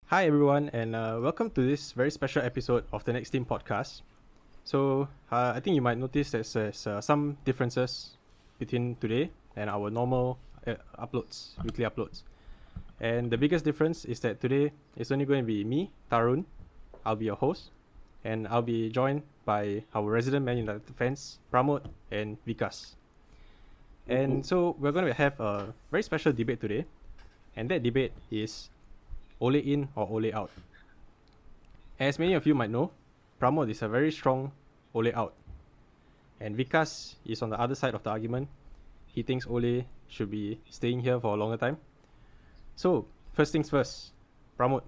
Hi everyone, and welcome to this very special episode of the Next Team podcast. So I think you might notice there's some differences between today and our normal weekly uploads. And the biggest difference is that today it's only going to be me, Tarun. I'll be your host, and I'll be joined by our resident Man United fans, Pramod and Vikas. And so we're going to have a very special debate today, and that debate is OLE in or OLE out. As many of you might know, Pramod is a very strong OLE out. And Vikas is on the other side of the argument. He thinks OLE should be staying here for a longer time. So, first things first, Pramod,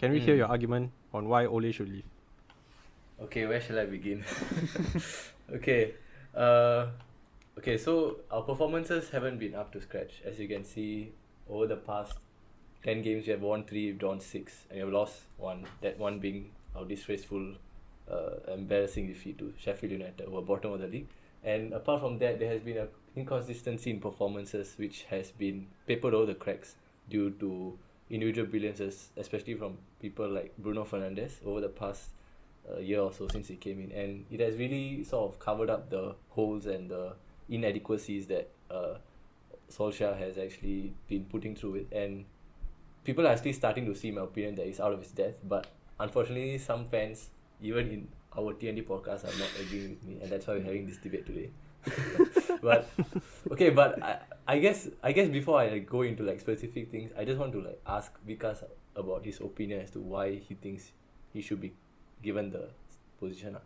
can we hear your argument on why OLE should leave? Okay, where shall I begin? Okay, so our performances haven't been up to scratch. As you can see, over the past 10 games, we have won 3, we've drawn 6, and we have lost 1. That one being our disgraceful, embarrassing defeat to Sheffield United, who are bottom of the league. And apart from that, there has been an inconsistency in performances which has been papered over the cracks due to individual brilliances, especially from people like Bruno Fernandes over the past year or so since he came in. And it has really sort of covered up the holes and the inadequacies that Solskjaer has actually been putting through it. And people are actually starting to see, in my opinion, that he's out of his depth. But unfortunately, some fans, even in our TND podcast, are not agreeing with me, and that's why we're having this debate today. But I guess before I go into specific things, I just want to ask Vikas about his opinion as to why he thinks he should be given the position.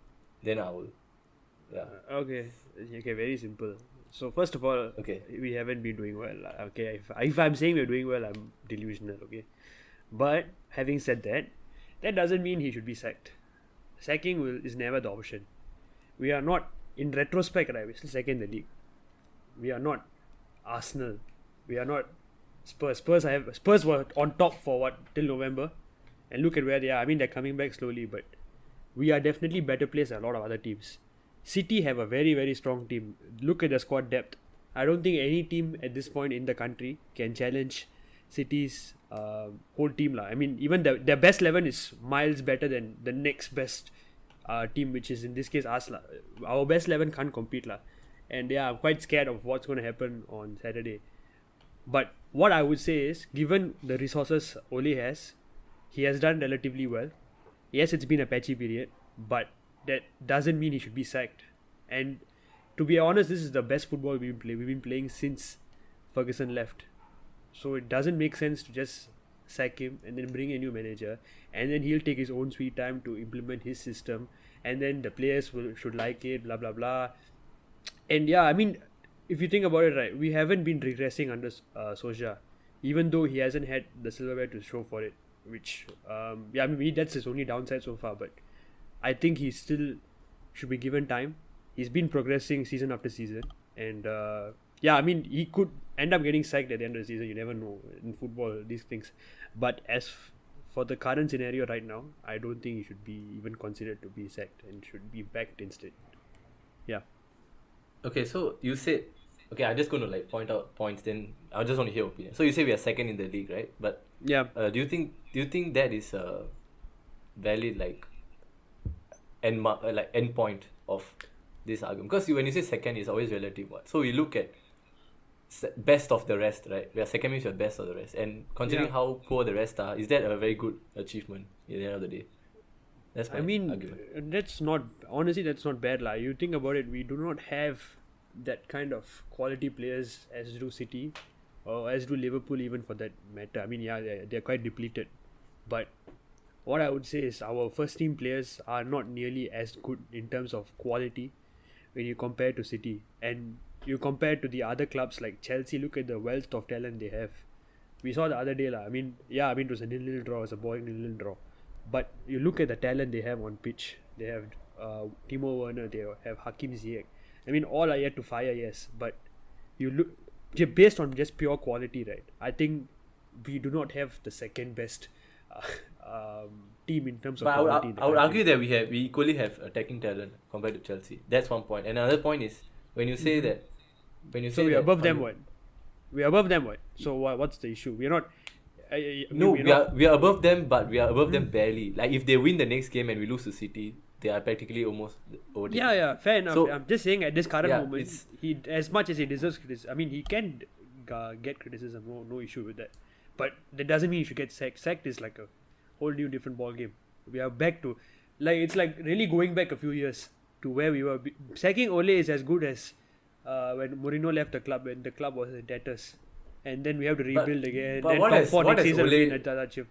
Then I will. Yeah. Okay, very simple. So first of all, we haven't been doing well. Okay, if I'm saying we're doing well, I'm delusional. Okay, but having said that, that doesn't mean he should be sacked. Sacking is never the option. We are not, in retrospect, right? We're still second in the league. We are not Arsenal. We are not Spurs. Spurs were on top for till November, and look at where they are. I mean, they're coming back slowly, but we are definitely better placed than a lot of other teams. City have a very, very strong team. Look at the squad depth. I don't think any team at this point in the country can challenge City's whole team. I mean, even their best 11 is miles better than the next best team, which is in this case us. Our best 11 can't compete. And yeah, I'm quite scared of what's going to happen on Saturday. But what I would say is, given the resources Ole has, he has done relatively well. Yes, it's been a patchy period, but that doesn't mean he should be sacked. And to be honest, this is the best football we've been playing since Ferguson left. So it doesn't make sense to just sack him and then bring a new manager, and then he'll take his own sweet time to implement his system, and then the players should like it, blah blah blah. And yeah, I mean, if you think about it, right, we haven't been regressing under Solskjaer, even though he hasn't had the silverware to show for it, which that's his only downside so far. But I think he still should be given time. He's been progressing season after season, and I mean, he could end up getting sacked at the end of the season. You never know in football, these things. But as for the current scenario right now, I don't think he should be even considered to be sacked and should be backed instead. Yeah. Okay, so you said, I'm just going to point out points. Then I just want to hear your opinion. So you say we are second in the league, right? But yeah, do you think that is a valid end point of this argument? Because when you say second, it's always relative. So we look at best of the rest, right? We are second means we are best of the rest, and considering how poor the rest are, is that a very good achievement at the end of the day? That's my argument. That's not bad. You think about it, we do not have that kind of quality players as do City or as do Liverpool, even for that matter. I mean, yeah, they're quite depleted. But what I would say is our first team players are not nearly as good in terms of quality when you compare to City. And you compare to the other clubs like Chelsea, look at the wealth of talent they have. We saw the other day, I mean, it was a 0-0 draw, it was a boring 0-0 draw. But you look at the talent they have on pitch. They have Timo Werner, they have Hakim Ziyech. I mean, all are yet to fire, yes. But you look, based on just pure quality, right? I think we do not have the second best team in terms of quality. I would argue that we equally have attacking talent compared to Chelsea. That's one point. And another point is, when you say that... So we're above them, what? We're above them, what? So what's the issue? We're not... No, we are above them, but we are above them barely. Like if they win the next game and we lose to City, they are practically almost over. Yeah, fair enough. So, I'm just saying at this current yeah, moment, he as much as he deserves criticism. I mean, he can get criticism. No issue with that. But that doesn't mean he should get sacked. Sacked is like a whole new different ball game. We are back to it's like really going back a few years to where we were. Sacking Ole is as good as when Mourinho left the club when the club was in debtors, and then we have to rebuild again. But then what has next season Ole? at that chip.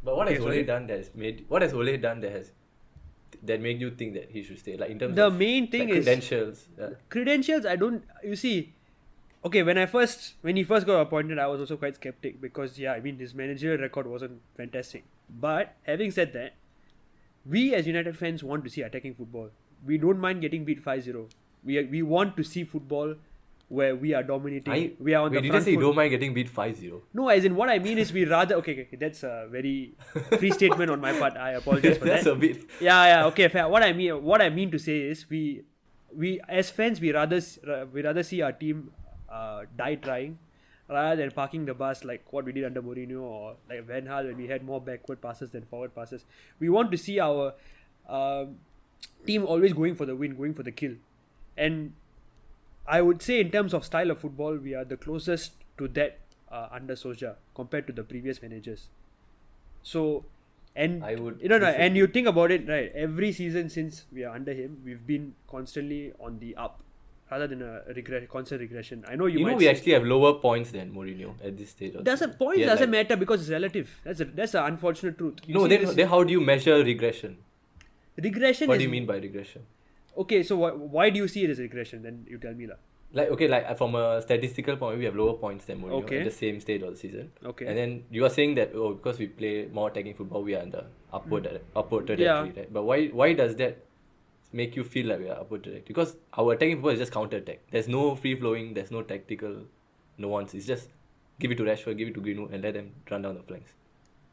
But what Okay, has sorry. Ole done that has made? What has Ole done that made you think that he should stay? Like in terms The of main thing like, is credentials. credentials. I don't. You see, okay. When he first got appointed, I was also quite skeptic because his managerial record wasn't fantastic. But having said that, we as United fans want to see attacking football. We don't mind getting beat 5-0. We want to see football where we are dominating. We are on the Did you front say you foot. don't mind getting beat 5-0? No, as in what I mean is we rather okay. That's a very free statement on my part. I apologize for That's that. a bit. Yeah, okay, fair. What I mean to say is we as fans we rather see our team die trying rather than parking the bus like what we did under Mourinho or like Van Gaal when we had more backward passes than forward passes. We want to see our team always going for the win, going for the kill, and I would say in terms of style of football, we are the closest to that under Solskjaer compared to the previous managers. So, and I would and disagree. you think about it, right? Every season since we are under him, we've been constantly on the up, rather than a constant regression. I know You know, we actually have lower points than Mourinho at this stage. points doesn't matter because it's relative. That's the unfortunate truth. You No, see then how do you measure regression? regression. What is, do you mean by regression? Okay, so why do you see it as regression? Then you tell me lah. Like from a statistical point of view, we have lower points than Mourinho Okay. at the same stage of the season. Okay. And then you are saying that because we play more attacking football, we are in the upward trajectory, Yeah. right? But why does that make you feel like we are upward trajectory? Because our attacking football is just counter attack. There's no free flowing. There's no tactical nuance. It's just give it to Rashford, give it to Greenwood, and let them run down the flanks.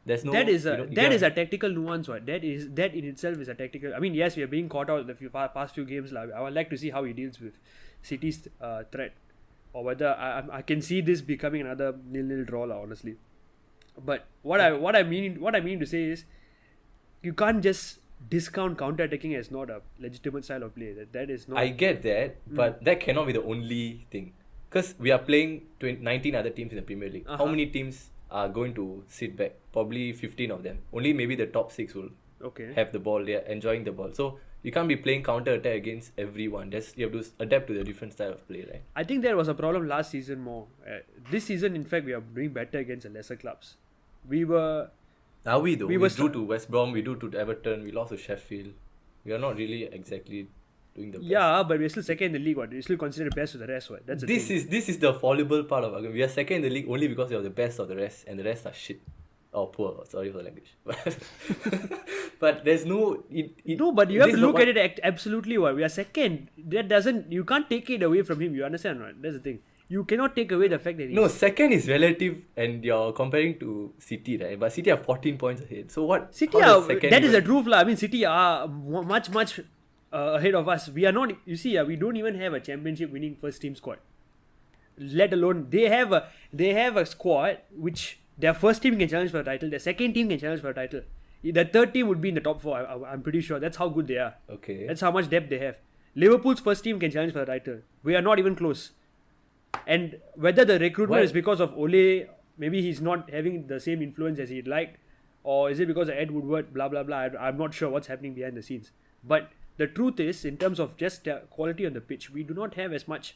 There's no. That is you a tactical nuance. What that in itself is a tactical. I mean, yes, we are being caught out the past few games. I would like to see how he deals with City's threat, or whether I can see this becoming another 0-0 draw, honestly. But what I mean to say is, you can't just discount counter attacking as not a legitimate style of play. That is not. I get that, but that cannot be the only thing. Because we are playing 19 other teams in the Premier League. How many teams are going to sit back? Probably 15 of them. Only maybe the top 6 will have the ball. They are enjoying the ball. So you can't be playing counter attack against everyone. You have to adapt to the different style of play, right? I think there was a problem last season more. This season, in fact, we are doing better against the lesser clubs. We were. Are we though? We We were drew to West Brom, we drew to Everton, we lost to Sheffield. We are not really exactly doing the best. Yeah, but we're still second in the league. What? We're still considered best of the rest. What? That's the thing. This is the fallible part of argument. We are second in the league only because we are the best of the rest, and the rest are shit. Or poor. Sorry for the language. But there's no. No, but you have this to is look what- at it absolutely. What we are second. That doesn't. You can't take it away from him. You understand, right? That's the thing. You cannot take away the fact that No, second is relative, and you're comparing to City, right? But City are 14 points ahead. So what? City how are. does second That is even- the truth, lah. I mean, City are much ahead of us. We are not. You see, we don't even have a championship winning first team squad. Let alone they have a squad which their first team can challenge for a title, their second team can challenge for a title. The third team would be in the top 4. I'm pretty sure. That's how good they are. Okay. That's how much depth they have. Liverpool's first team can challenge for the title. We are not even close. And whether the recruitment What? is because of Ole, maybe he's not having the same influence as he'd like, or is it because of Ed Woodward, blah, blah, blah. I'm not sure what's happening behind the scenes. But the truth is, in terms of just quality on the pitch, we do not have as much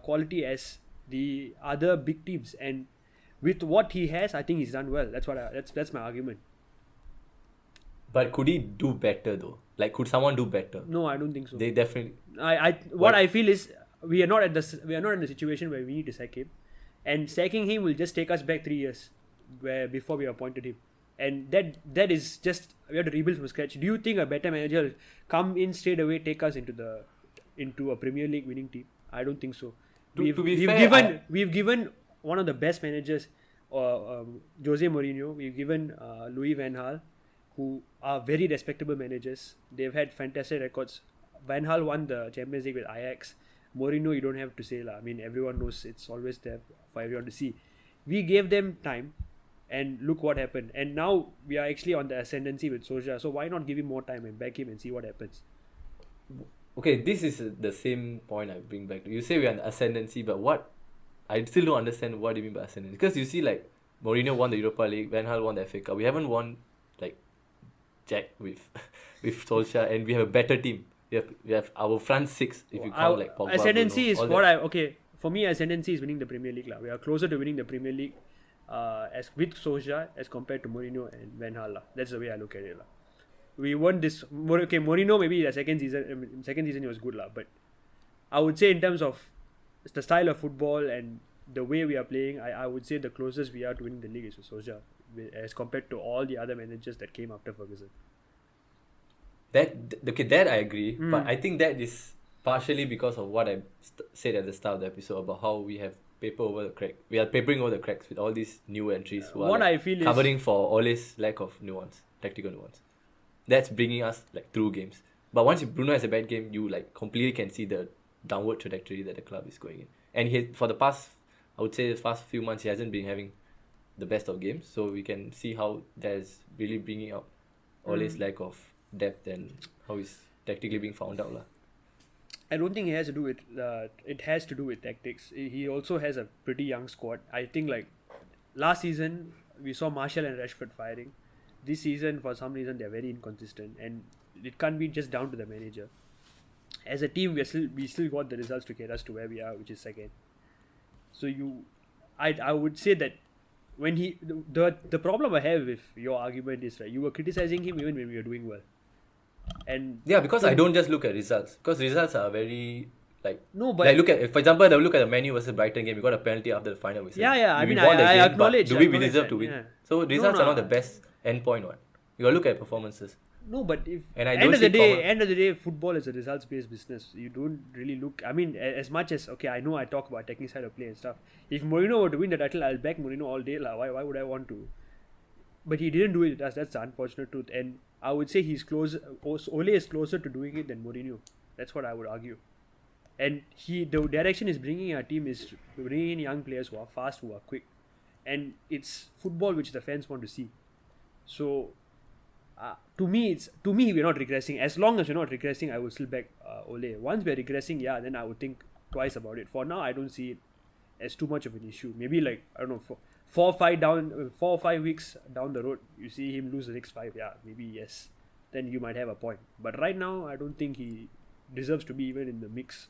quality as the other big teams. And with what he has, I think he's done well. That's my argument. But could he do better though? Like, could someone do better? No, I don't think so. They definitely. What I feel is we are not in the situation where we need to sack him, and sacking him will just take us back 3 years, before we appointed him, and that is just we have to rebuild from scratch. Do you think a better manager will come in straight away, take us into a Premier League winning team? I don't think so. To be fair, We've given one of the best managers, Jose Mourinho. We've given Louis Van Gaal, who are very respectable managers. They've had fantastic records. Van Gaal won the Champions League with Ajax. Mourinho, you don't have to say lah. I mean, everyone knows it's always there for everyone to see. We gave them time, And look what happened. And now we are actually on the ascendancy with Solskjaer. So why not give him more time and back him and see what happens? Okay, this is the same point I bring back to. You say we are on the ascendancy, but what? I still don't understand what you mean by ascendancy. Because you see, like, Mourinho won the Europa League, Van Gaal won the FA Cup. We haven't won, like, jack with with Solskjaer, and we have a better team. We have our front six, if you count, like, Pogba, ascendancy Bruno, is all what that. okay. For me, ascendancy is winning the Premier League. We are closer to winning the Premier League as with Solskjaer as compared to Mourinho and Van Gaal. That's the way I look at it. We won this. Okay, Mourinho maybe the second season he was good. But I would say in terms of the style of football and the way we are playing, I would say the closest we are to winning the league is with Solskjaer as compared to all the other managers that came after Ferguson. That I agree, but I think that is partially because of what I said at the start of the episode about how we have paper over the crack. We are papering over the cracks with all these new entries who What are I feel is- covering for Ole's lack of nuance, tactical nuance. That's bringing us like through games. But once Bruno has a bad game, you like completely can see the downward trajectory that the club is going in. And for the past, I would say the past few months, he hasn't been having the best of games. So we can see how that's really bringing out Ole's lack of depth and how he's tactically being found out. I don't think it has to do with it has to do with tactics. He also has a pretty young squad. I think like last season we saw Martial and Rashford firing. This season for some reason they're very inconsistent, and it can't be just down to the manager. As a team, we still got the results to get us to where we are, which is second. So I would say that when the problem I have with your argument is, right, you were criticizing him even when we were doing well. And Yeah, because I don't just look at results. Because results are very No, but- like look at, for example, look at the Man U versus Brighton game. We got a penalty after the final whistle. Yeah, I We mean, won the I game, but acknowledge- do I we acknowledge deserve that, to win? yeah. So results are No. not the best end point. You gotta look at performances. No, but if And I end don't of the see day, common- football is a results-based business. You don't really look. I mean, as much as okay, I know I talk about technical side of play and stuff. If Mourinho were to win the title, I'll back Mourinho all day, lah. Why would I want to? But he didn't do it. That's the unfortunate truth. And I would say he's close. Ole is closer to doing it than Mourinho. That's what I would argue. And the direction is bringing our team is bringing in young players who are fast, who are quick, and it's football which the fans want to see. So. To me, we're not regressing. As long as we're not regressing, I will still back Ole. Once we're regressing, then I would think twice about it. For now, I don't see it as too much of an issue. Maybe like I don't know, 4 or 5 weeks down the road, you see him lose the next 5. Yeah, maybe yes. Then you might have a point. But right now, I don't think he deserves to be even in the mix.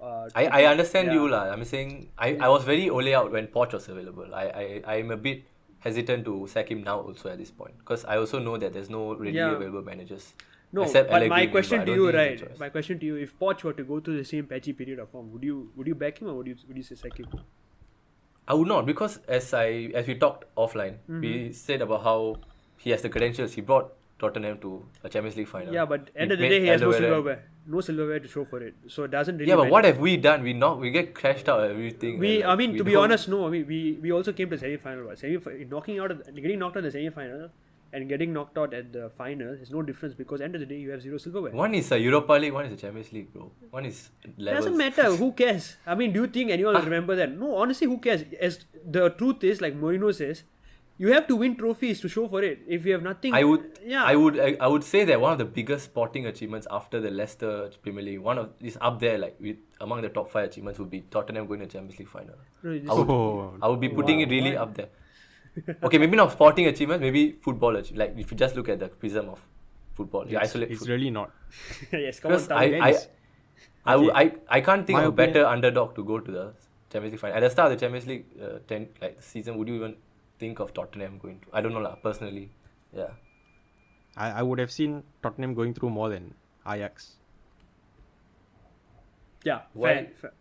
I understand yeah. you, lah. I'm saying I was very Ole out when Poch was available. I'm a bit hesitant to sack him now also at this point, because I also know that there's no readily available managers. No, except but my Allegri, question but to I you, don't think right? he's a choice. My question to you: if Poch were to go through the same patchy period of form, would you back him or would you say sack him? I would not, because as we talked offline, we said about how he has the credentials. He brought Tottenham to a Champions League final. Yeah, but end of the made day, he has no Alderweireld- silverware to show for it. So it doesn't really. Yeah, but matter. what have we done? We get crashed out everything. and, we To be don't- honest, no. We also came to semi-final. Getting knocked out in the semi-final and getting knocked out at the final is no difference, because end of the day you have 0 silverware. One is a Europa League, one is a Champions League, bro. One is levels. Doesn't matter. Who cares? I mean, do you think anyone will remember that? No, honestly, who cares? As the truth is, like Mourinho says, you have to win trophies to show for it. If you have nothing, I would Yeah. say that one of the biggest sporting achievements after the Leicester Premier League, is up there, like among the top 5 achievements, would be Tottenham going to Champions League final. No, this- I would be putting it really up there. Okay, maybe not sporting achievements, maybe football achievement. Like if you just look at the prism of football, you isolate It's football. really not. yes, come on. Because tell me. I can't think My of a better opinion- underdog to go to the Champions League final. At the start of the Champions League season, would you even think of Tottenham going to? I don't know lah, personally. Yeah. I would have seen Tottenham going through more than Ajax. Yeah, Why- fair.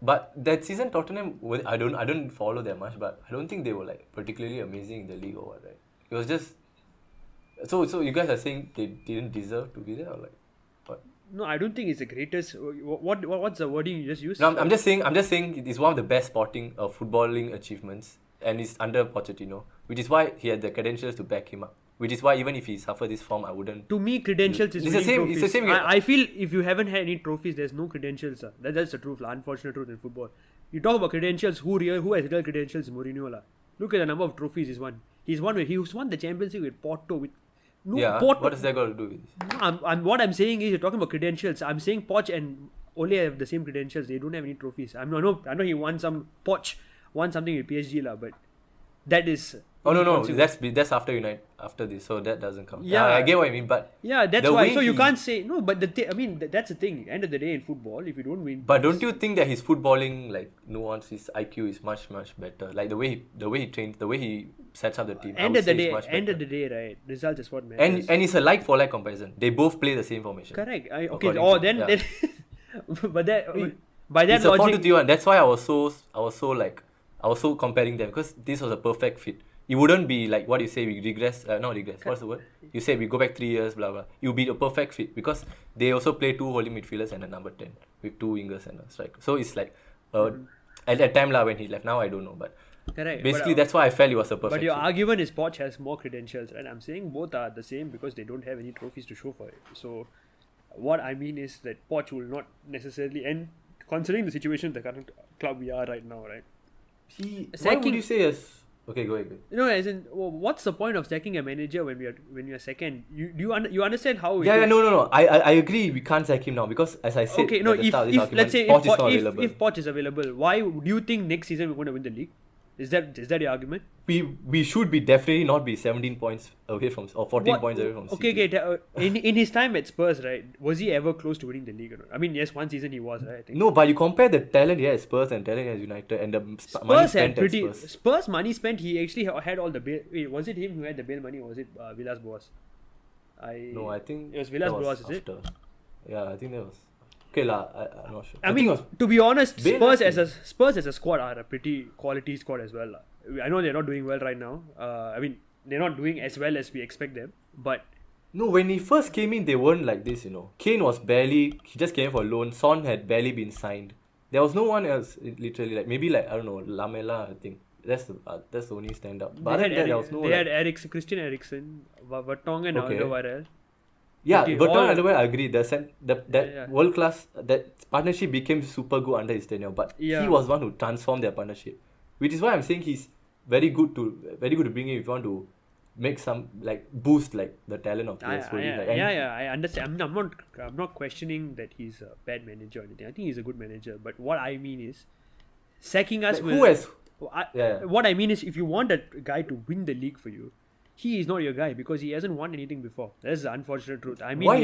But that season Tottenham, I don't follow that much, but I don't think they were like particularly amazing in the league or what, right? It was just so you guys are saying they didn't deserve to be there, or like what? No, I don't think it's the greatest. What's the wording you just used? No, I'm just saying it is one of the best sporting footballing achievements, and it's under Pochettino, which is why he had the credentials to back him up. Which is why even if he suffer this form, I wouldn't. To me, credentials is It's the winning same- trophies. it's the same- I feel if you haven't had any trophies, there's no credentials. That's the truth, unfortunate truth in football. You talk about credentials. Who has real credentials? Mourinho, lah. Look at the number of trophies he's won. He won the Champions League with Porto. What does that got to do with this? What I'm saying is, you're talking about credentials. I'm saying Poch and Ole have the same credentials. They don't have any trophies. I know he won Poch won something with PSG but that is. Oh no, that's after United, after this, so that doesn't count. Yeah, I get what you mean, but yeah, that's why. So you can't say no, but that's the thing. End of the day in football, if you don't win. But don't you think that his footballing nuance, his IQ is much better? Like the way he trains, the way he sets up the team. End of the day, right? Results is what matters. And it's a like for like comparison. They both play the same formation. Correct. Then but that by that it's logic, a 4-2-3-1. That's why I was so comparing them, because this was a perfect fit. It wouldn't be like what you say, we regress. Not regress. What's the word? You say we go back 3 years, blah blah. It would be a perfect fit because they also play 2 holding midfielders and a number 10 with 2 wingers and a striker. So it's like at that time when he left. Now I don't know, but correct. Basically that's why I felt it was a perfect. But your fit. argument is Poch has more credentials, and I'm saying both are the same because they don't have any trophies to show for it. So what I mean is that Poch will not necessarily, and considering the situation, the current club we are right now, right? Why would you say as? Okay, go ahead. As in, what's the point of sacking a manager when you're second? You understand how? No. I agree. We can't sack him now because, as I said, okay, no. If let's say if Poch is available, why do you think next season we're going to win the league? Is that your argument? We should be definitely not be 17 points away from, or 14 points away from City. Okay. In his time at Spurs, right? Was he ever close to winning the league or not? I mean, yes, one season he was, right? I think. No, but you compare the talent he has Spurs and talent he has United, and the money spent at Spurs. Spurs money spent. He actually had all the bail. Wait, was it him who had the bail money, or was it Villas-Boas? No, I think it was Villas-Boas. Is it? Yeah, I think that was. Okay I'm not sure. I mean, to be honest, Spurs as a squad are a pretty quality squad as well. I know they're not doing well right now. I mean, they're not doing as well as we expect them. But no, when he first came in, they weren't like this. Kane was he just came for loan. Son had barely been signed. There was no one else, literally. Maybe I don't know, Lamela. I think that's the only stand up. But there was no. They had Christian Eriksen, Vertonghen, and Alderweireld. Yeah, Vertonghen and Alderweireld, I agree. That world class, that partnership became super good under his tenure. But he was one who transformed their partnership, which is why I'm saying he's very good to bring in if you want to make some boost the talent of players. I understand. I'm not questioning that he's a bad manager or anything. I think he's a good manager. But what I mean is, sacking us what I mean is, if you want a guy to win the league for you, he is not your guy because he hasn't won anything before. That's the unfortunate truth. I mean, why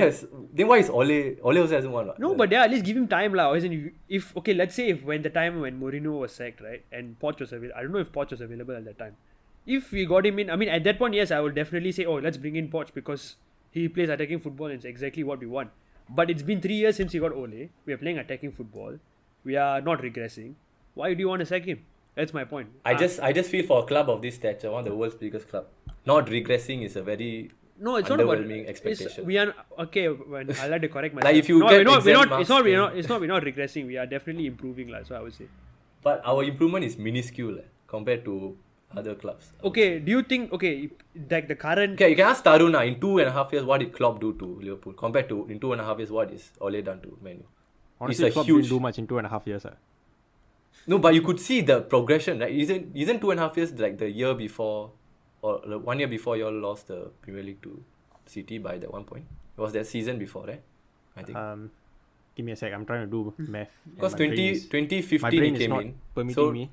is Ole also hasn't won? No, but at least give him time, lah. Let's say when Mourinho was sacked, right, and Poch was available. I don't know if Poch was available at that time. If we got him in, I mean, at that point, yes, I would definitely say, let's bring in Poch because he plays attacking football and it's exactly what we want. But it's been 3 years since he got Ole. We are playing attacking football. We are not regressing. Why do you want to sack him? That's my point. I just feel for a club of this stature, one of the world's biggest club, not regressing is a very underwhelming expectation. We are okay. When I like to correct myself. Like if you we're not regressing. We are definitely improving, so I would say. But our improvement is minuscule compared to other clubs. Okay, do you think the current? Okay, you can ask Taruna in 2.5 years what did Klopp do to Liverpool compared to in 2.5 years what is Ole done to Man U? Honestly, Klopp didn't do much in 2.5 years. No, but you could see the progression, right? Isn't 2.5 years like the year before, or 1 year before you all lost the Premier League to City by that one point? It was that season before, right? I think. Give me a sec. I'm trying to do math. Because 2015 my brain he came is not in. Permitting me.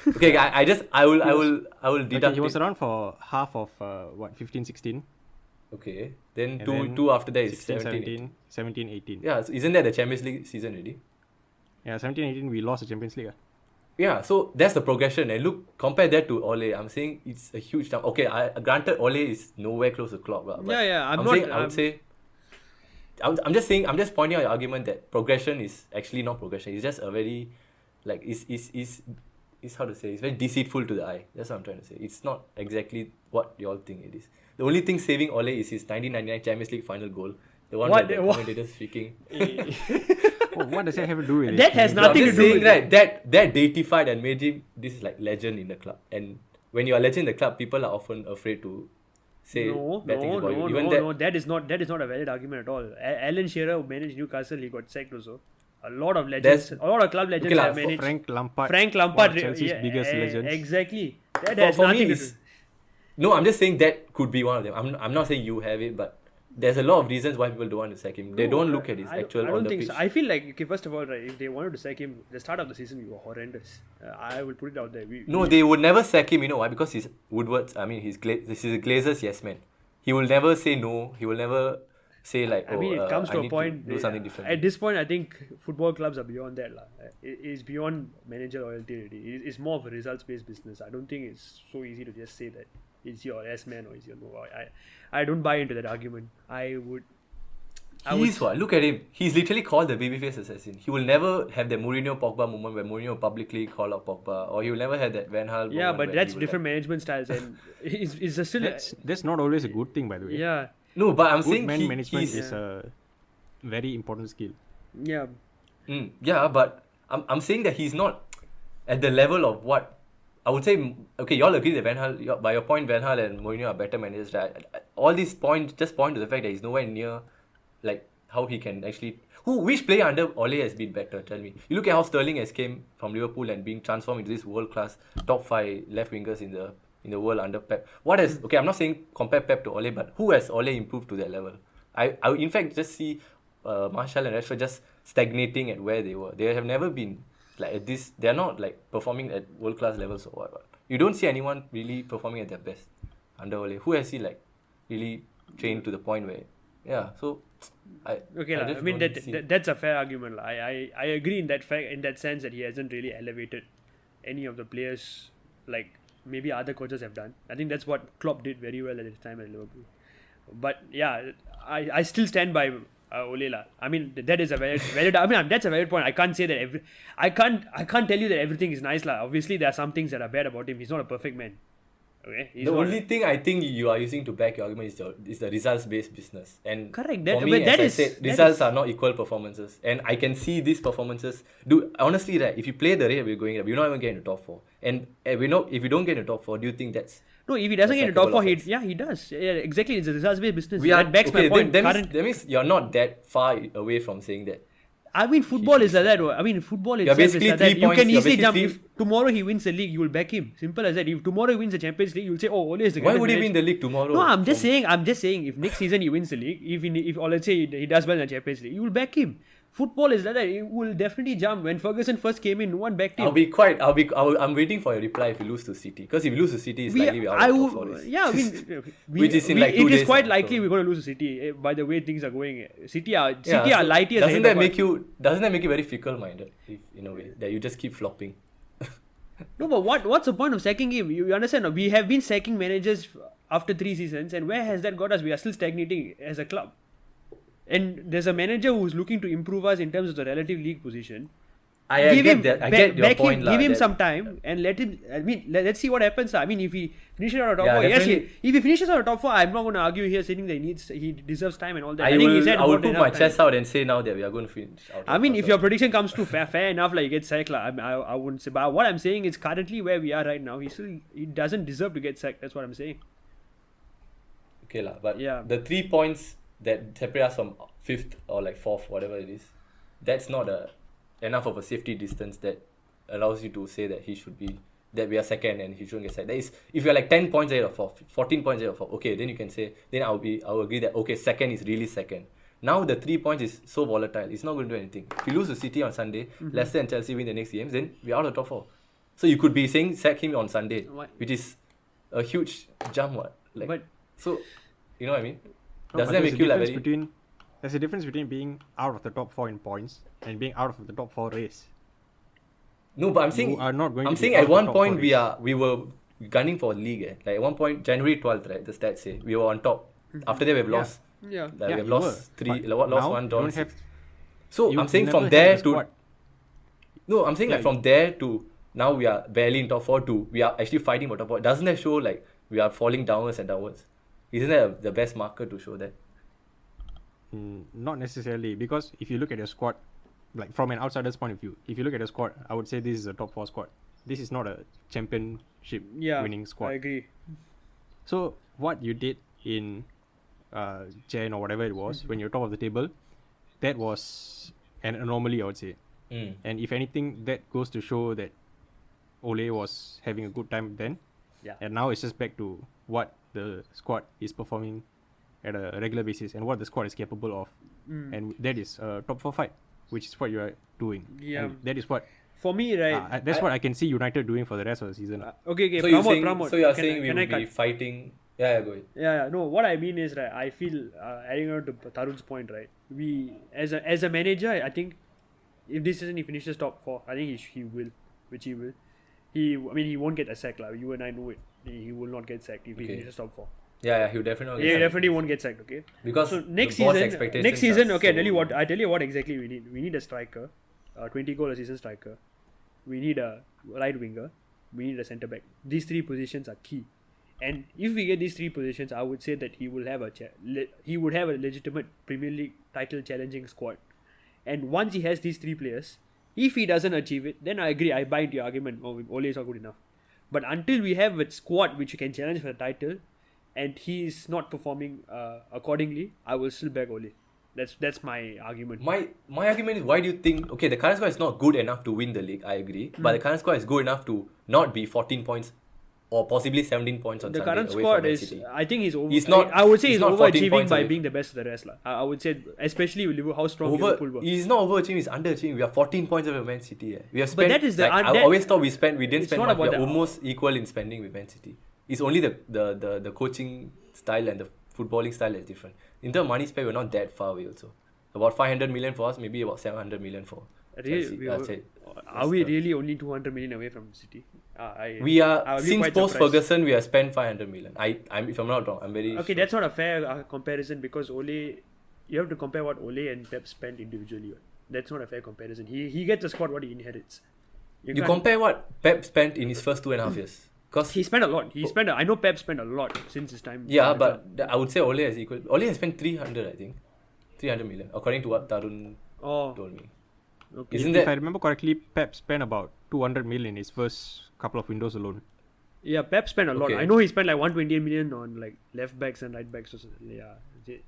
Okay, I will deduct. Okay, he was around for half of 15-16. Okay, then two after that is 17, 18. Yeah, so isn't that the Champions League season already? Yeah, 17-18 we lost the Champions League. Yeah, so that's the progression. And look, compare that to Ole. I'm saying it's a huge jump. Okay, granted Ole is nowhere close to Klopp. But I'm just pointing out your argument that progression is actually not progression. It's just a very is how to say, it's very deceitful to the eye. That's what I'm trying to say. It's not exactly what you all think it is. The only thing saving Ole is his 1999 Champions League final goal. The one that the commentators speaking. What does that have to do with it? That has nothing to do with it. That deified and made him this legend in the club. And when you are a legend in the club, people are often afraid to say bad things about you. No, that is not a valid argument at all. Alan Shearer managed Newcastle, he got sacked also. A lot of legends, a lot of club legends have managed. Frank Lampard, Chelsea's biggest legends. Exactly. That has for me, nothing to do. no, I'm just saying that could be one of them. I'm not saying you have it, but there's a lot of reasons why people don't want to sack him. They don't look at his actual I on don't the think pitch. so. I feel like, okay, first of all, right, if they wanted to sack him, the start of the season, we were horrendous. I will put it out there. They would never sack him. You know why? Because he's Woodward's. I mean, this is a Glazer's yes man. He will never say no. He will never say like, I mean, it comes to a point. do something different. At this point, I think football clubs are beyond that. It's beyond manager loyalty already. It's more of a results-based business. I don't think it's so easy to just say that it's your S man or it's your no. I don't buy into that argument. Look at him. He's literally called the babyface assassin. He will never have the Mourinho Pogba moment where Mourinho publicly call out Pogba, or he will never have that Van Gaal moment. Yeah, but where that's he will different management styles, and it's still. That's not always a good thing, by the way. Yeah. No, but I'm Good saying man management he's is a very important skill. Yeah. yeah, but I'm saying that he's not at the level of what I would say. Okay, y'all agree that Van Gaal, by your point, Van Gaal and Mourinho are better managers. Right? All these points just point to the fact that he's nowhere near like how he can actually. Which player under Ole has been better? Tell me. You look at how Sterling has came from Liverpool and being transformed into this world class top 5 left wingers in the world under Pep. What has okay? I'm not saying compare Pep to Ole, but who has Ole improved to that level? I in fact just see Martial and Rashford just stagnating at where they were. They have never been like at this. They are not like performing at world class levels or what. You don't see anyone really performing at their best under Ole. Who has he like really trained to the point where so. I mean that's a fair argument. I agree in that sense that he hasn't really elevated any of the players like maybe other coaches have done. I think that's what Klopp did very well at his time at Liverpool. But yeah, I still stand by Ole. I mean that is a valid. I mean that's a valid point. I can't say that I can't tell you that everything is nice. Obviously there are some things that are bad about him. He's not a perfect man. Okay. The only thing I think you are using to back your argument is the results-based business. And correct. For me, as I said, results are not equal performances. And I can see these performances. Honestly, right? If you play the rate we're going up, you're not even getting the top 4. And if you don't get the top 4, do you think that's no? If he doesn't get the top 4, he does. Yeah, exactly. It's a results-based business. That backs my point. That means you're not that far away from saying that. I mean, football is like that. I mean, football itself is like that. You can easily jump. If tomorrow he wins the league, you will back him. Simple as that. If tomorrow he wins the Champions League, you'll say, "Oh, Ole is the greatest." Why would he win the league tomorrow? No, I'm just saying. If next season he wins the league, if let's say he does well in the Champions League, you will back him. Football is like that. It will definitely jump. When Ferguson first came in, no one backed him. I'm waiting for your reply if you lose to City. Because if you lose to City, it's likely we're out of top 4 race. Yeah, I mean, which is in like 2 days. It is quite likely we're going to lose to City by the way things are going. City are light years ahead. Doesn't that make you very fickle-minded in a way that you just keep flopping? No, but what's the point of sacking him? You understand? We have been sacking managers after 3 seasons, and where has that got us? We are still stagnating as a club. And there's a manager who's looking to improve us in terms of the relative league position. I get your point. Give him some time and let him. I mean, let's see what happens. I mean, if he finishes out of top 4, yes. If he finishes out of top 4, I'm not going to argue here saying that he deserves time and all that. I will put my chest out and say now that we are going to finish out. I mean, if your prediction comes to fair enough, like you get sacked, I wouldn't say. But what I'm saying is currently where we are right now, he doesn't deserve to get sacked. That's what I'm saying. Okay, but the 3 points that separate us from 5th or like 4th, whatever it is, that's not enough of a safety distance that allows you to say that that we are second and he shouldn't get sacked. That is, if you're like 10 points ahead of 4th, 14 points ahead of 4th, okay, then you can say, then I'll agree that okay, second is really second. Now the 3 points is so volatile, it's not going to do anything. If you lose to City on Sunday, Leicester and Chelsea win the next games, then we're out of top 4. So you could be saying sack him on Sunday, which is a huge jump. So you know what I mean? Doesn't that make you like very... There's a difference between being out of the top 4 in points and being out of the top 4 race. No, but I'm saying at one point we were gunning for league. Like at one point, January 12th, right? The stats say we were on top. After that, we've lost. Yeah. We've lost 3, lost 1 draw. So I'm saying from there to... No, I'm saying like from there to now we are barely in top 4 to we are actually fighting for top 4. Doesn't that show like we are falling downwards and downwards? Isn't that the best marker to show that? Not necessarily, because if you look at your squad, like from an outsider's point of view, if you look at your squad, I would say this is a top 4 squad. This is not a championship winning squad. I agree. So what you did in Jan or whatever it was, when you're top of the table, that was an anomaly, I would say. And if anything, that goes to show that Ole was having a good time then. Yeah. And now it's just back to what the squad is performing at a regular basis and what the squad is capable of. And that is a top 4 fight, which is what you are doing. Yeah. And that is what For me, right? that's what I can see United doing for the rest of the season. Okay. So Pramod. so you're Can saying I- we can will I be cut? fighting. Yeah, go ahead. Yeah. No, what I mean is, right, I feel, adding on to Tarun's point, right, we, as a manager, I think, if this season he finishes top 4, I think he will, which he will. He won't get a sack, like, you and I know it. He will not get sacked if he Okay. finishes top 4. Yeah, he'll definitely. He definitely won't get sacked, okay? Because So next the boss season, expectations are okay, so- I tell you what exactly we need. We need a striker, a 20 goal a season striker. We need a right winger. We need a centre back. These 3 positions are key. And if we get these 3 positions, I would say that he will have a legitimate Premier League title challenging squad. And once he has these 3 players, if he doesn't achieve it, then I agree. I buy into your argument. Oh, Ole is not good enough. But until we have a squad which can challenge for the title, and he is not performing accordingly, I will still back Ole. That's my argument. My argument is, why do you think, okay, the current squad is not good enough to win the league, I agree, but the current squad is good enough to not be 14 points or possibly 17 points on The Sunday current away squad from Man is, City. I think he's over. He's not- I would say he's he's not 14 overachieving points by away. being the best of the rest. I would say, especially with Liverpool, how strong Liverpool were. He's not overachieving, he's underachieving. We are 14 points away from Man City. We have But spent, that is the- like, I that- always thought we didn't it's spend not much. about We are the- almost equal in spending with Man City. It's only the coaching style and the footballing style is different. In terms of money spent, we're not that far away also. About 500 million for us, maybe about 700 million for Chelsea. Are we really only 200 million away from City? We I are, will be since quite post surprised. Ferguson, we have spent 500 million. If I'm not wrong, I'm very Okay, sure. that's not a fair comparison because Ole, you have to compare what Ole and Pep spent individually. That's not a fair comparison. He gets a squad what he inherits. You can't- compare what Pep spent in his first 2.5 years. Because He spent a lot. I know Pep spent a lot since his time. yeah, in the but club. I would say Ole has equal. Ole has spent 300, I think. 300 million, according to what Tarun Oh, told me. okay. Isn't If I that? remember correctly, Pep spent about 200 million in his first couple of windows alone. Yeah, Pep spent a lot. Okay. I know he spent like 128 million on like left backs and right backs. Yeah,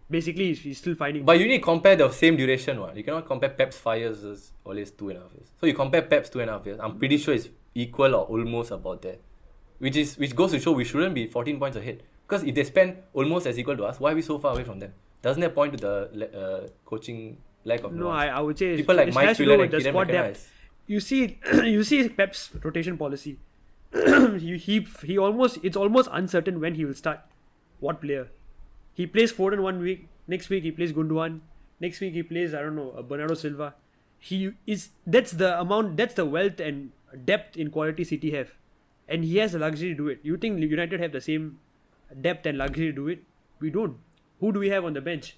basically he's still finding. But you need to compare the same duration one. You cannot compare Pep's 5 years as Ole's 2.5 years. So you compare Pep's 2.5 years. I'm pretty sure it's equal or almost about that. Which goes to show we shouldn't be 14 points ahead. Because if they spend almost as equal to us, why are we so far away from them? Doesn't that point to the coaching lack of No, nuance? I would say People like it Mike has to do Phelan with and the Kieran squad McKenna depth. is- You see Pep's rotation policy. he almost it's almost uncertain when he will start what player. He plays Foden 1 week, next week he plays Gundogan, next week he plays Bernardo Silva. That's the wealth and depth in quality City have, and he has the luxury to do it. You think United have the same depth and luxury to do it? We don't. Who do we have on the bench?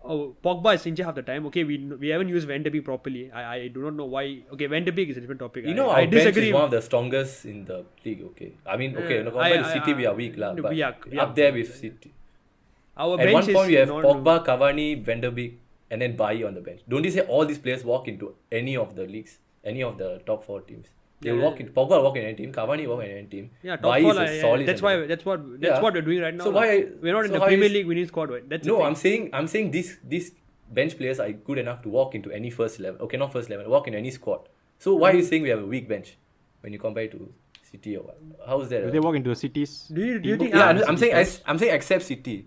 Oh, Pogba is injured half the time. Okay, we haven't used Van de Beek properly. I do not know why. Okay, Van de Beek is a different topic. You know, I our bench disagree. is one of the strongest in the league. Okay, I mean, okay, no, compared to City, we are weak, lah. But we are up there with City. Our At bench one point, we is have not- Pogba, Cavani, Van der Beek, and then Bailly on the bench. Don't you say all these players walk into any of the leagues, any of the top 4 teams? They will Yeah. walk in. Pogba will walk in any team. Cavani will walk in any team. Yeah, top Bailly 4. is a Yeah, solid that's centre why. back. That's Yeah. what we're doing right now. So lah. why- we're not in so the how Premier is- League? We need squad. Right? That's the No, thing. I'm saying these bench players are good enough to walk into any first 11. Okay, not first 11. Walk in any squad. So why are you saying we have a weak bench when you compare it to City or what? How is that? If they walk into the cities. Do you team- think? Yeah, Ah, I'm saying except City.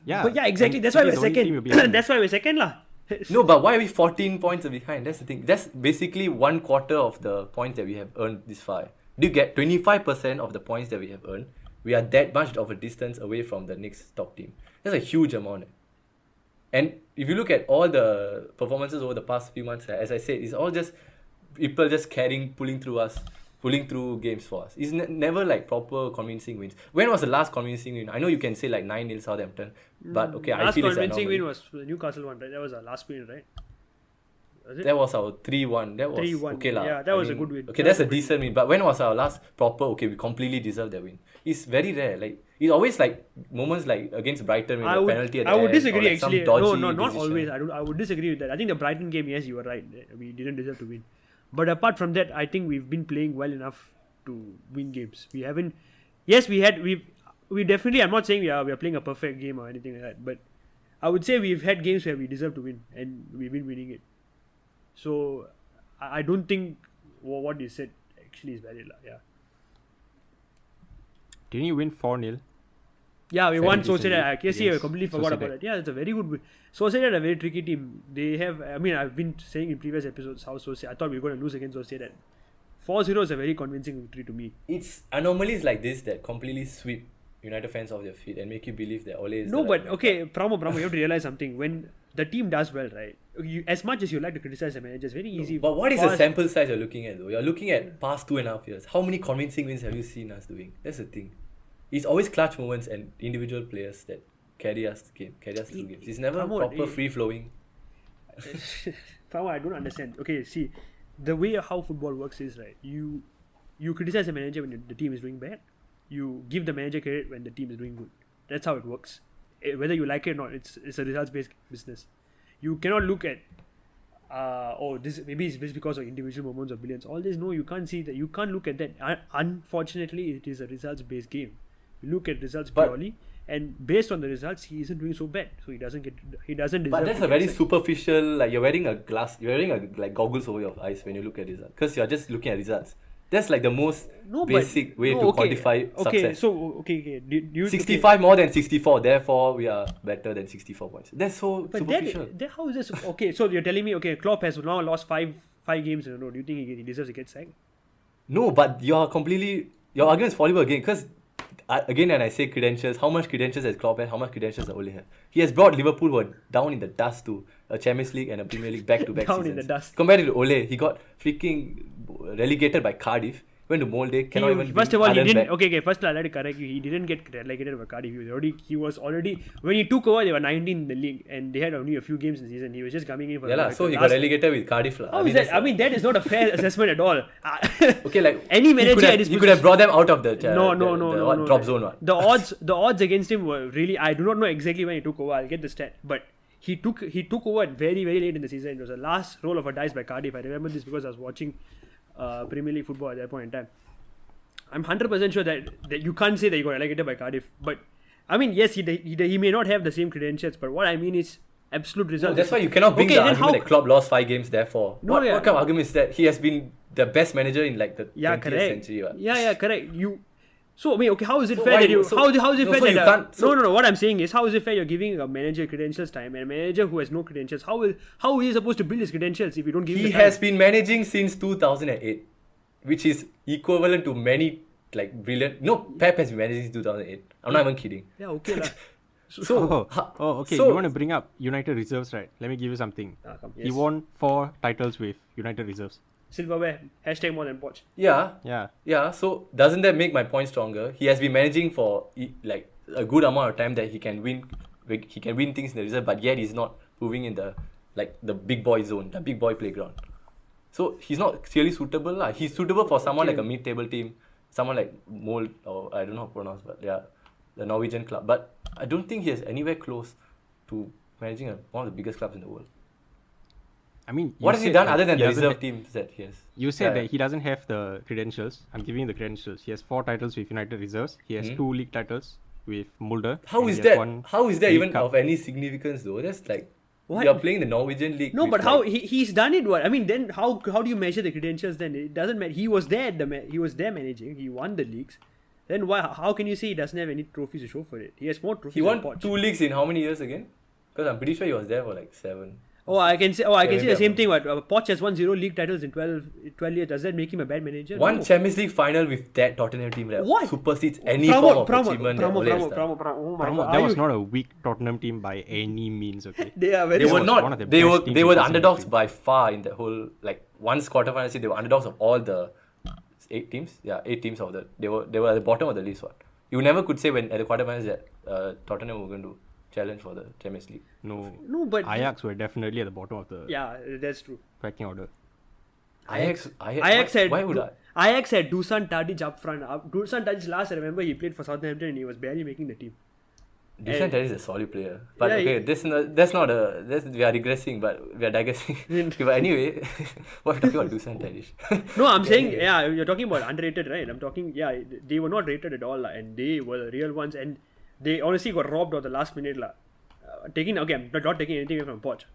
Yeah, But yeah, exactly. and That's why City we're is the only team second. you'll be behind. That's why we're second, lah. No, but why are we 14 points behind? That's the thing. That's basically 1/4 of the points that we have earned this far. Do you get 25% of the points that we have earned? We are that much of a distance away from the next top team. That's a huge amount. And if you look at all the performances over the past few months, as I said, it's all just people just pulling through games for us. It's never like proper convincing wins. When was the last convincing win? I know you can say like 9-0 Southampton, but okay, I Last feel it's convincing anomaly. win was the Newcastle one, right? That was our last win, right? Was it? That was our 3-1. That was 3-1. okay lah. Yeah, that was a good win. Okay, That that's was a a good decent win. But when was our last proper? Okay, we completely deserved that win. It's very rare. Like it's always like moments like against Brighton with I a would, penalty at the I would end, disagree or like some actually. dodgy No, not decision. always. I would disagree with that. I think the Brighton game, yes, you were right. We didn't deserve to win. But apart from that, I think we've been playing well enough to win games. We haven't. Yes, we definitely. I'm not saying we are playing a perfect game or anything like that. But I would say we've had games where we deserve to win and we've been winning it. So I don't think what you said actually is valid, lah. Yeah. Didn't you win 4-0? Yeah, we Fairly won recently Sociedad. I guess I against completely forgot about Sociedad. it. Yeah, it's a very good win. Sociedad are a very tricky team. They have, I mean, I've been saying in previous episodes how Sociedad, I thought we were going to lose against Sociedad. 4-0 is a very convincing victory to me. It's anomalies like this that completely sweep United fans off their feet and make you believe that Ole is No, the but right okay, Pramo, you have to realize something. When the team does well, right? As much as you like to criticize the manager, it's very easy. But what is the for us- sample size you're looking at though? You're looking at past 2.5 years. How many convincing wins have you seen us doing? That's the thing. It's always clutch moments and individual players that carry us through games. It's never proper free flowing. Pramo, I don't understand. Okay, see, the way how football works is right. You criticize the manager when the team is doing bad. You give the manager credit when the team is doing good. That's how it works. Whether you like it or not, it's a results based business. You cannot look at this maybe it's because of individual moments or billions. All this, no, you can't see that. You can't look at that. Unfortunately, it is a results based game. You look at results purely, and based on the results, he isn't doing so bad. So he doesn't deserve. But that's a very superficial. Like you're wearing like goggles over your eyes when you look at results because you're just looking at results. That's like the most basic way to quantify success. Okay. Do you 65 more than 64, therefore we are better than 64 points. That's so But superficial. how is this? Okay, so you're telling me, Klopp has now lost five games in a row. Do you think he deserves to get sacked? No, but your argument is fallible again because again, and I say credentials, how much credentials has Klopp and how much credentials does Ole have? He has brought Liverpool who are down in the dust to a Champions League and a Premier League back-to-back Down seasons. in the dust. Compared to Ole, he got freaking relegated by Cardiff. Went to Molde, cannot even First of all, he Ireland didn't. back. Okay. First, I'd like to correct you. He didn't get relegated by Cardiff. He was already when he took over. They were 19 in the league, and they had only a few games in the season. He was just coming in for. So he got relegated with Cardiff. How is that? I mean, that is not a fair assessment at all. Okay, like any manager at his he could have brought them out of the no. drop zone. What? The odds against him were really. I do not know exactly when he took over. I'll get the stat, but he took over very late in the season. It was the last roll of a dice by Cardiff. I remember this because I was watching Premier League football at that point in time. I'm 100% sure that you can't say that he got relegated by Cardiff. But I mean, yes, he may not have the same credentials. But what I mean is absolute results. No, that's why you cannot bring the argument that Klopp lost 5 games. Therefore, what kind of argument is that? He has been the best manager in like the 20th century. Right? Yeah, correct. So I mean, okay, how is it fair that you? How is it fair that? No. What I'm saying is, how is it fair you're giving a manager credentials time and a manager who has no credentials? How is he supposed to build his credentials if you don't give him the time? He has been managing since 2008. Which is equivalent to many like brilliant. No, Pep has been managing since 2008. I'm not even kidding. Yeah, okay lah. Okay. You want to bring up United reserves, right? Let me give you something. He won 4 titles with United reserves. Silverware. # more than Poch. Yeah. So doesn't that make my point stronger? He has been managing for like a good amount of time that he can win. He can win things in the reserve, but yet he's not proving in the big boy zone, the big boy playground. So he's not clearly suitable lah. He's suitable for someone like a mid-table team, someone like Molde or I don't know how to pronounce, but yeah, the Norwegian club. But I don't think he is anywhere close to managing one of the biggest clubs in the world. I mean, what has he done other than the reserve teams that he has? You said that he doesn't have the credentials. I'm giving you the credentials. He has 4 titles with United reserves. He has 2 league titles with Molde. How is that even of any significance though? That's like. What? You're playing the Norwegian league. No, but how he's done it? What I mean, then how do you measure the credentials? Then it doesn't matter. He was there. He was there managing. He won the leagues. Then why? How can you say he doesn't have any trophies to show for it? He has more trophies. He won 2 leagues in how many years again? Because I'm pretty sure he was there for like 7. I can say the same thing. What Poch has won 0 league titles in 12 years. Does that make him a bad manager? One Champions League final with that Tottenham team that supersedes any form of achievement. That was not a weak Tottenham team by any means. Okay, they were not. They were the underdogs by far in the whole once quarterfinals. They were underdogs of all the 8 teams. Yeah, 8 teams of the. They were at the bottom of the list. What you never could say when at the quarterfinals that Tottenham were going to challenge for the Champions League. No, but Ajax were definitely at the bottom of the. Yeah, that's true. Pecking order. Ajax had. Why would Ajax had Dusan Tadic up front. Dusan Tadic last, I remember he played for Southampton and he was barely making the team. Dusan Tadic is a solid player, but we are regressing, but we are digressing. But anyway, what are you talking about Dusan Tadic? No, I'm saying you're talking about underrated, right? I'm talking they were not rated at all, and they were the real ones, and they honestly got robbed at the last minute. I'm not taking anything away from Poch.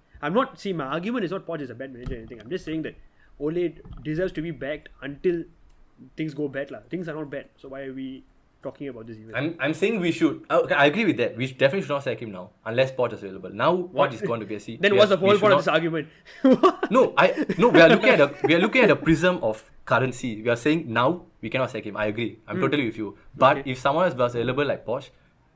My argument is not Poch is a bad manager or anything. I'm just saying that Ole deserves to be backed until things go bad. Things are not bad. So why are we talking about this even. I'm saying we should. Okay, I agree with that. We definitely should not sack him now unless Poch is available. Now Poch is going to be a C. Then what's the whole point of this argument? No. We are looking at a prism of currency. We are saying now we cannot sack him. I agree. I'm totally with you. But if someone else was available like Poch,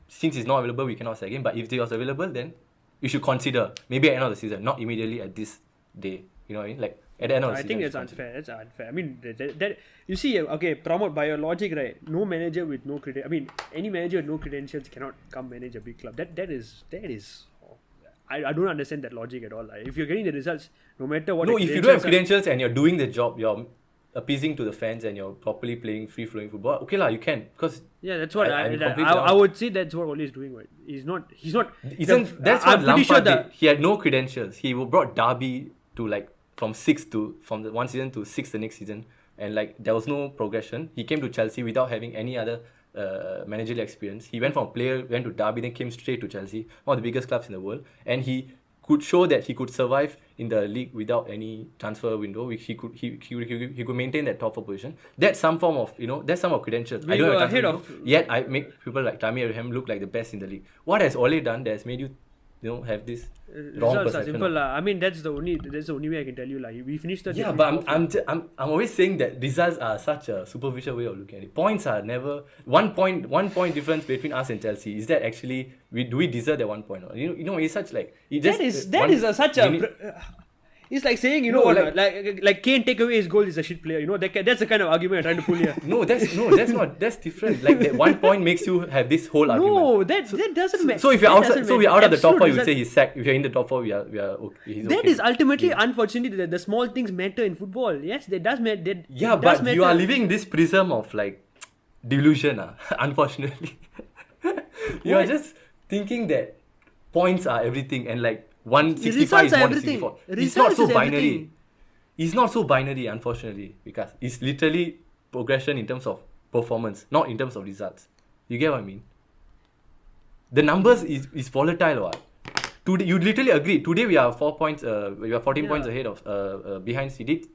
since he's not available, we cannot sack him. But if he was available, then we should consider maybe at the end of the season, not immediately at this day. You know what I mean? Like at the end of the season. I think it's unfair. That's unfair. I mean, that you see, okay, promote by your logic, right? No manager with no credentials. I mean, any manager with no credentials cannot come manage a big club. That is. I don't understand that logic at all. Like, if you're getting the results, no matter what. No, if you don't have credentials and you're doing the job, you're appeasing to the fans and you're properly playing free flowing football. Okay lah, you can because that's what I would say. That's what Ole is doing. Right? He's not. That's what Lampard did. He had no credentials. He brought Derby to like from the one season to 6th the next season, and like there was no progression. He came to Chelsea without having any other managerial experience. He went from player, went to Derby, then came straight to Chelsea, one of the biggest clubs in the world, and he could show that he could survive in the league without any transfer window. He could maintain that top 4 position. That's some form of that's some of credentials. I don't have transfer window, yet I make people like Tammy Abraham look like the best in the league. What has Ole done that has made you have this wrong results perception? Are simple. I mean that's the only way I can tell you. Like we finished the but I'm always saying that results are such a superficial way of looking at it. Points are never one point difference between us and Chelsea. Is that actually do we deserve that 1 point? It's such like it's like saying like Kane take away his goal is a shit player. That's the kind of argument I'm trying to pull here. That's different. Like that 1 point makes you have this whole argument. No, that doesn't matter. So if you're outside, so we're out of the top 4, you would say he's sacked. If you're in the top 4, we are okay. He's that okay. is ultimately, unfortunately, the small things matter in football. Yes, that does matter. But you are living this prism of like delusion. Unfortunately, you are just thinking that points are everything and like 165 is 164. It's not so binary. Everything. It's not so binary, unfortunately, because it's literally progression in terms of performance, not in terms of results. You get what I mean? The numbers is volatile. What? Today, you literally agree. Today we are 4 points. We are 14 points ahead of behind City.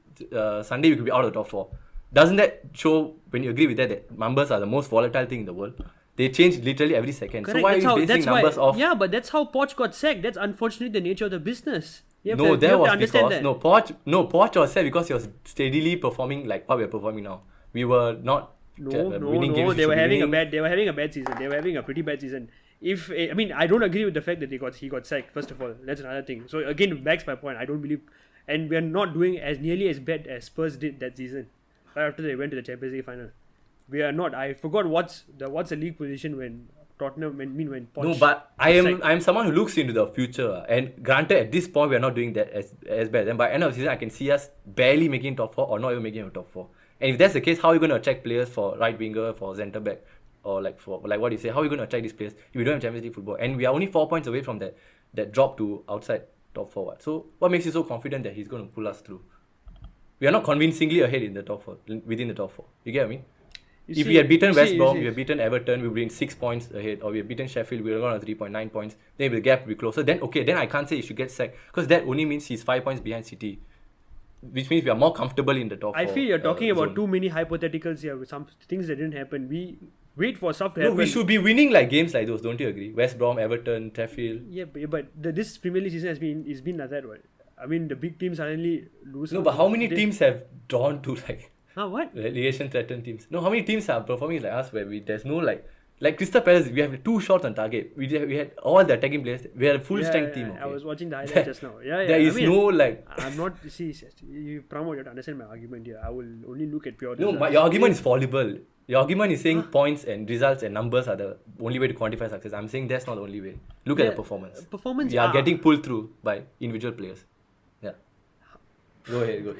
Sunday we could be out of the top 4. Doesn't that show when you agree with that numbers are the most volatile thing in the world? They change literally every second. Correct. So why are you basing numbers off? Yeah, but that's how Poch got sacked. That's unfortunately the nature of the business. Poch was sacked because he was steadily performing like how we are performing now. We were not winning games. They were having a bad season. They were having a pretty bad season. I don't agree with the fact that he got sacked. First of all, that's another thing. So again, backs my point. I don't believe, and we are not doing as nearly as bad as Spurs did that season. Right after they went to the Champions League final. We are not. I forgot what's the league position when Tottenham when Poch. No, but I am someone who looks into the future. And granted, at this point, we are not doing that as bad. And by end of the season, I can see us barely making top 4 or not even making a top 4. And if that's the case, how are you going to attract players for right winger, for centre back, or for what do you say? How are you going to attract these players if we don't have Champions League football? And we are only 4 points away from that drop to outside top 4. So what makes you so confident that he's going to pull us through? We are not convincingly ahead in the top 4, within the top 4. You get what I mean? If we had beaten West Brom, we had beaten Everton, we would be in 6 points ahead. Or we had beaten Sheffield, we would have gone on 3.9 points. Then the gap would be closer. Then I can't say he should get sacked. Because that only means he's 5 points behind City. Which means we are more comfortable in the top 4. I feel you're talking about too many hypotheticals here with some things that didn't happen. We wait for stuff to happen. No, we should be winning like games like those, don't you agree? West Brom, Everton, Sheffield. Yeah, but this Premier League season has been like that, right? I mean, the big teams suddenly lose. No, but how many teams have drawn to what? relegation threatened teams? No, how many teams are performing like us where there's no like Crystal Palace, we have 2 shots on target. We had all the attacking players. We had a full strength team. Okay? I was watching the highlights just now. There is I'm not. See, you promote. You have to understand my argument here. I will only look at pure. No, but your argument is fallible. Your argument is saying points and results and numbers are the only way to quantify success. I'm saying that's not the only way. Look at the performance. Performance. We are getting pulled through by individual players. Yeah. Go ahead.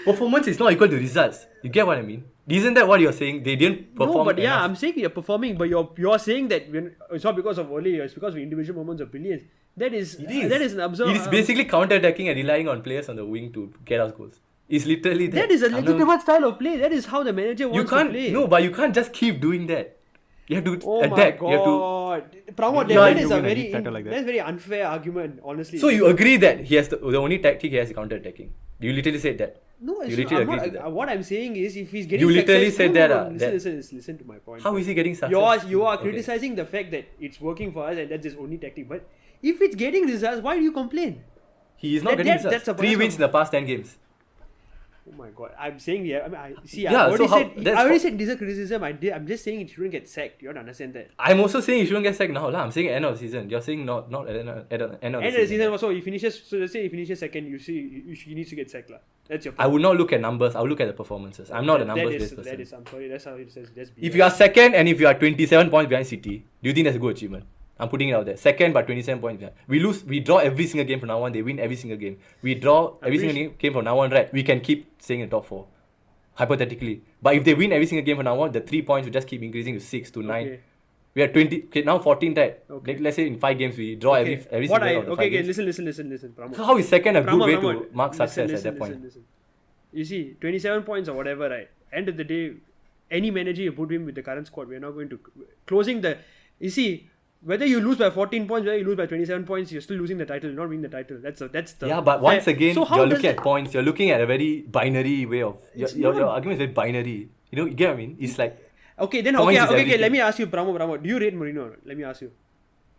Performance is not equal to results. You get what I mean? Isn't that what you're saying? They didn't perform. No, but enough. I'm saying you're performing, but you're saying that it's not because of Ole, it's because of individual moments of brilliance. That is an observation. It is basically counter-attacking and relying on players on the wing to get us goals. It's literally that. That is a legitimate style of play. That is how the manager wants to play. No, but you can't just keep doing that. You have to attack. Oh my God. Pramod, that is a very unfair argument, honestly. So you agree that he has the only tactic he has is counter-attacking. You literally said that. No, You literally I'm agree not, to that. what I'm saying is if he's getting You literally success, said no, that, listen to my point. How is he getting success? You are Okay. criticizing the fact that it's working for us and that's his only tactic. But if it's getting results, why do you complain? He is not getting results. 3 wins in the past 10 games. Oh my god! I'm saying I Yeah, I already said this is a criticism. I'm just saying it shouldn't get sacked. You don't understand that. I'm also saying he shouldn't get sacked now. I'm saying end of the season. You're saying not at the end of the End of the season. season also he finishes. So let's say he finishes second. He needs to get sacked lah. That's your point. I would not look at numbers. I would look at the performances. I'm not a numbers-based person. That is. I'm sorry. That's how it says. If you are second and if you are 27 points behind City, do you think that's a good achievement? I'm putting it out there. Second, but 27 points behind. We draw every single game from now on. They win every single game. We draw every single game from now on, right? We can keep staying in the top 4. Hypothetically. But if they win every single game from now on, the 3 points will just keep increasing to 6 to 9. Okay. We are 20. Okay, now 14, right? Okay. Let's say in 5 games we draw every single game of the 5 games. Listen. Pramod. So how is second a good way Pramod, to mark success at that point? Listen. You see, 27 points or whatever, right? End of the day, any manager you put him with the current squad, we're not going to closing the. You see, whether you lose by 14 points, whether you lose by 27 points, you're still losing the title, not winning the title. That's the. Yeah, but once again, so you're looking at points. You're looking at a very binary way of. Your argument is very binary. You get what I mean? It's like. Okay, then points is okay. everything. Let me ask you, Brahmo. Do you rate Mourinho? Or not? Let me ask you.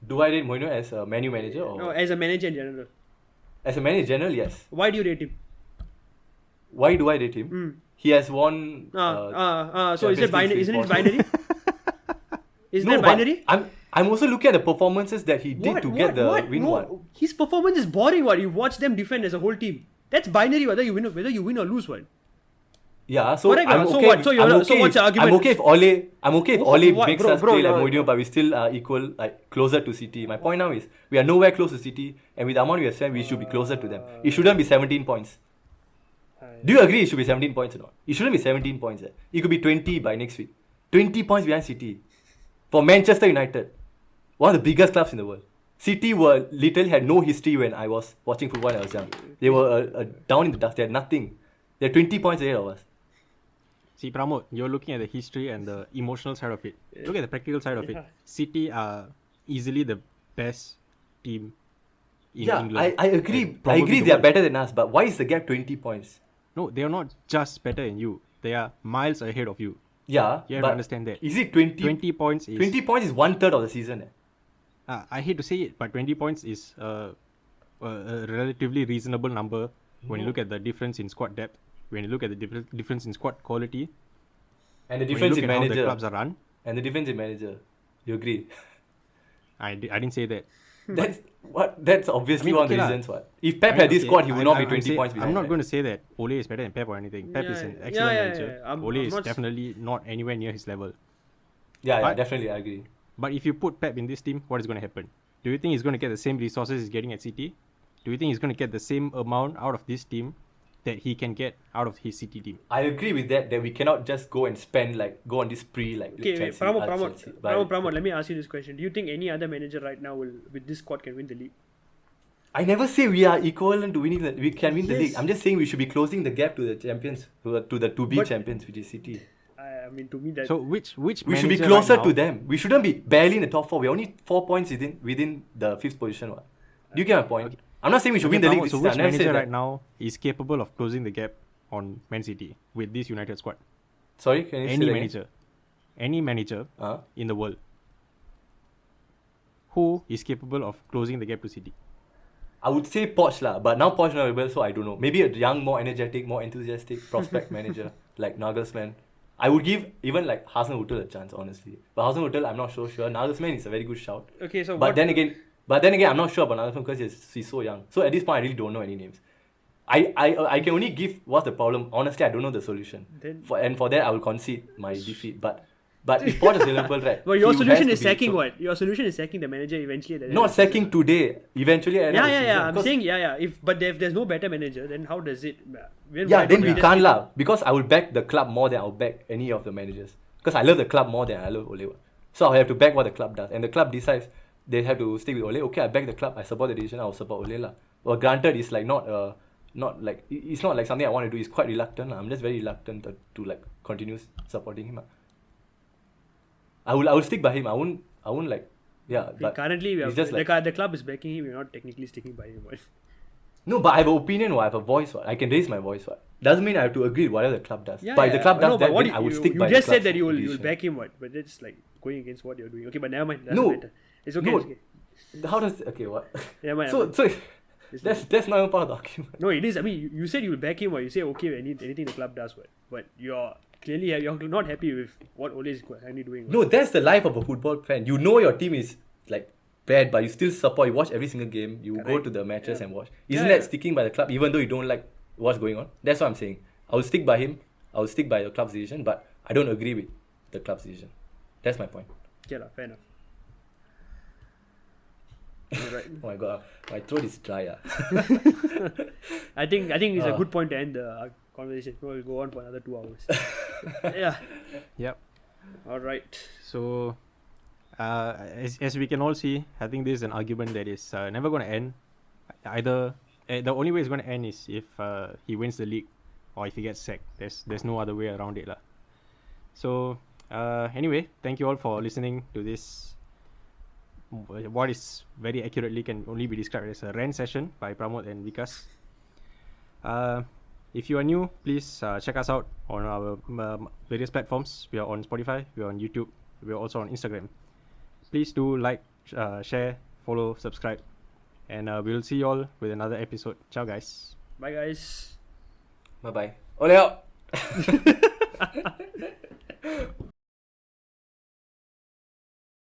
Do I rate Mourinho as a Man U manager or No, as a manager in general. as a manager in general? Yes. Why do you rate him? Why do I rate him? He has won. So is it binary? Isn't it binary? Isn't No, it binary? but I'm also looking at the performances that he did to get the win. No, What? his performance is boring. What you watch them defend as a whole team. That's binary. Whether you win or lose. What? Yeah, so Correct, I'm so okay. what? So I'm okay. so what's your argument? I'm okay if Ole. I'm okay if Ole What? makes Bro, us play like no. Mourinho, but we still are equal, like closer to City. My point now is we are nowhere close to City, and with the amount we have spent, we should be closer to them. It shouldn't be 17 points. Do you agree it should be 17 points or not? It shouldn't be 17 points. It could be 20 by next week. 20 points behind City. For Manchester United, one of the biggest clubs in the world. City were literally had no history when I was watching football when I was young. They were down in the dust. They had nothing. They're 20 points ahead of us. See, Pramod, you're looking at the history and the emotional side of it. Look at the practical side of it. City are easily the best team in England. I agree. And I probably agree the they are world. better than us, but why is the gap 20 points? No, they are not just better than you. They are miles ahead of you. Yeah, You have but to understand that. is it 20? 20 points is... 20 points is 1/3 of the season. I hate to say it, but 20 points is a relatively reasonable number when you look at the difference in squad depth, when you look at the difference in squad quality, And the when you difference look in at how the manager. clubs are run. And the difference in manager. You agree? I didn't say that. That's obviously I mean, one okay of the lah. reasons why. If Pep had this squad, he would not be 20 points behind. I'm not right? going to say that Ole is better than Pep or anything. Pep is an excellent manager. Ole I'm is not definitely not anywhere near his level. Yeah, But- definitely, I agree. But if you put Pep in this team, what is going to happen? Do you think he's going to get the same resources he's getting at City? Do you think he's going to get the same amount out of this team that he can get out of his City team? I agree with that we cannot just go and spend, go on this spree like Okay, Chelsea. Pramod, let me ask you this question. Do you think any other manager right now with this squad can win the league? I never say we are equivalent to winning we can win the Yes. league. I'm just saying we should be closing the gap to the champions, to the to-be But- champions, which is City. I mean, to me that. So which We should be manager closer right to now- them. We shouldn't be barely in the top 4. We're only 4 points within the 5th position. What? Do you get my point? Okay. I'm not saying we should Okay, win the league Pramod, this so season. which I never said manager that. right now is capable of closing the gap on Man City with this United squad? Sorry, can you say Any that again? manager. Any manager Uh-huh. in the world who is capable of closing the gap to City? I would say Poch lah, but now Poch not available, so I don't know. Maybe a young, more energetic, more enthusiastic prospect manager like Nagelsmann. I would give even like Hasenhüttl a chance, honestly. But Hasenhüttl, I'm not so sure. Nagelsmann is a very good shout. Okay, so But then again, I'm not sure about Nagelsmann because he's so young. So at this point, I really don't know any names. I can only give what's the problem. Honestly, I don't know the solution. Then- For that, I will concede my defeat. But if Poch is available, right? Well, your he solution has is to be- sacking so- what? Your solution is sacking the manager eventually. At the end Not of the season. sacking today. Eventually, at the end of the season, I'm because- saying If there's no better manager, then how does it? Why Yeah, don't then we just can't keep- lah. Because I will back the club more than I'll back any of the managers. Because I love the club more than I love Ole. So I have to back what the club does. And the club decides they have to stick with Ole. Okay, I back the club. I support the decision. I will support Ole lah. Well, granted, it's like it's not like something I want to do. It's quite reluctant lah. I'm just very reluctant to like continue supporting him lah. I will stick by him. I won't like. Yeah, but Currently, it's just like the club is backing him. We're not technically sticking by him. But No, but I have an opinion. I have a voice. I can raise my voice. Doesn't mean I have to agree with whatever the club does. Yeah, but if the club does no, that, but what then I would stick you by just the said club's that you'll decision. back him, what? But that's like going against what you're doing. Okay, but never mind. Doesn't No. matter. It's okay. No. It's okay. How does... Okay, what? Never mind. So that's not even part of the argument. No, it is. I mean, you said you'll back him, or you say okay with anything the club does, what? But you're not happy with what Ole is currently doing. No, that's the life of a football fan. You know your team is like bad, but you still support. You watch every single game. You go Correct. to the matches Yeah. and watch. Isn't Yeah. that sticking by the club, even though you don't like what's going on? That's what I'm saying. I will stick by him. I will stick by the club's decision, but I don't agree with the club's decision. That's my point. Yeah, fair enough. Right. Oh my god, my throat is dry. I think it's a Uh. good point to end the conversation. We'll go on for another 2 hours. Yeah. Yep. All right. So, as we can all see, I think this is an argument that is never going to end. Either the only way it's going to end is if he wins the league, or if he gets sacked. There's no other way around it, lah. So, anyway, thank you all for listening to this. What is very accurately can only be described as a rant session by Pramod and Vikas. If you are new, please check us out on our various platforms. We are on Spotify, we are on YouTube, we are also on Instagram. Please do like, share, follow, subscribe, and we'll see you all with another episode. Ciao, guys. Bye, guys. Bye bye. Ole out.